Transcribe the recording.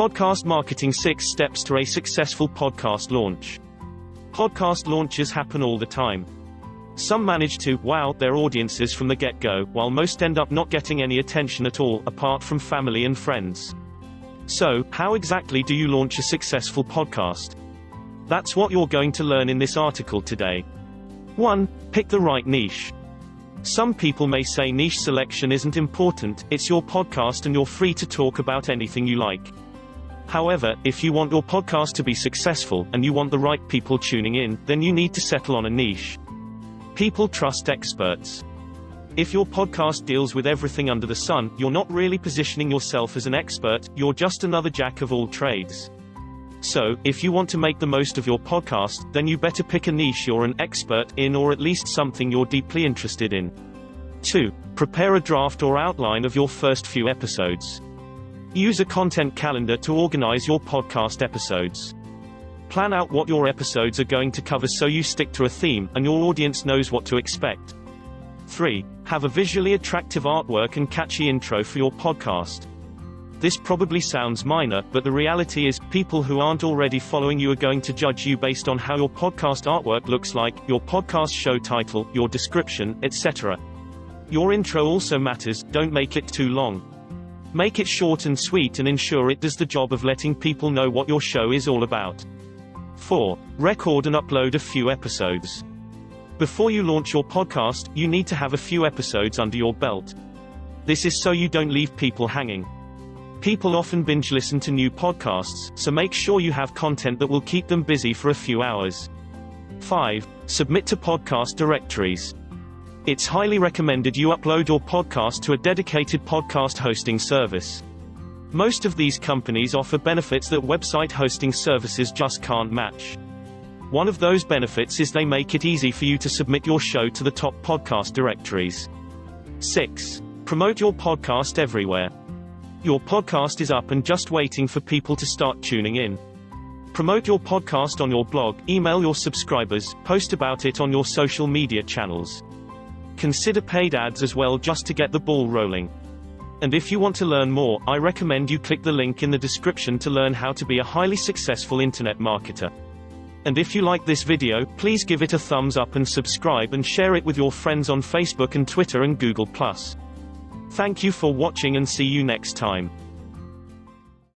Podcast Marketing 6 Steps to a Successful Podcast Launch. Podcast launches happen all the time. Some manage to wow their audiences from the get-go, while most end up not getting any attention at all, apart from family and friends. So, how exactly do you launch a successful podcast? That's what you're going to learn in this article today. 1. Pick the right niche. Some people may say niche selection isn't important, it's your podcast and you're free to talk about anything you like. However, if you want your podcast to be successful, and you want the right people tuning in, then you need to settle on a niche. People trust experts. If your podcast deals with everything under the sun, you're not really positioning yourself as an expert, you're just another jack of all trades. So, if you want to make the most of your podcast, then you better pick a niche you're an expert in, or at least something you're deeply interested in. 2. Prepare a draft or outline of your first few episodes. Use a content calendar to organize your podcast episodes. Plan out what your episodes are going to cover so you stick to a theme, and your audience knows what to expect. 3. Have a visually attractive artwork and catchy intro for your podcast. This probably sounds minor, but the reality is, people who aren't already following you are going to judge you based on how your podcast artwork looks like, your podcast show title, your description, etc. Your intro also matters, don't make it too long. Make it short and sweet and ensure it does the job of letting people know what your show is all about. 4. Record and upload a few episodes. Before you launch your podcast, you need to have a few episodes under your belt. This is so you don't leave people hanging. People often binge listen to new podcasts, so make sure you have content that will keep them busy for a few hours. 5. Submit to podcast directories. It's highly recommended you upload your podcast to a dedicated podcast hosting service. Most of these companies offer benefits that website hosting services just can't match. One of those benefits is they make it easy for you to submit your show to the top podcast directories. 6. Promote your podcast everywhere. Your podcast is up and just waiting for people to start tuning in. Promote your podcast on your blog, email your subscribers, post about it on your social media channels. Consider paid ads as well, just to get the ball rolling. And if you want to learn more, I recommend you click the link in the description to learn how to be a highly successful internet marketer. And if you like this video, please give it a thumbs up and subscribe and share it with your friends on Facebook and Twitter and Google+. Thank you for watching and see you next time.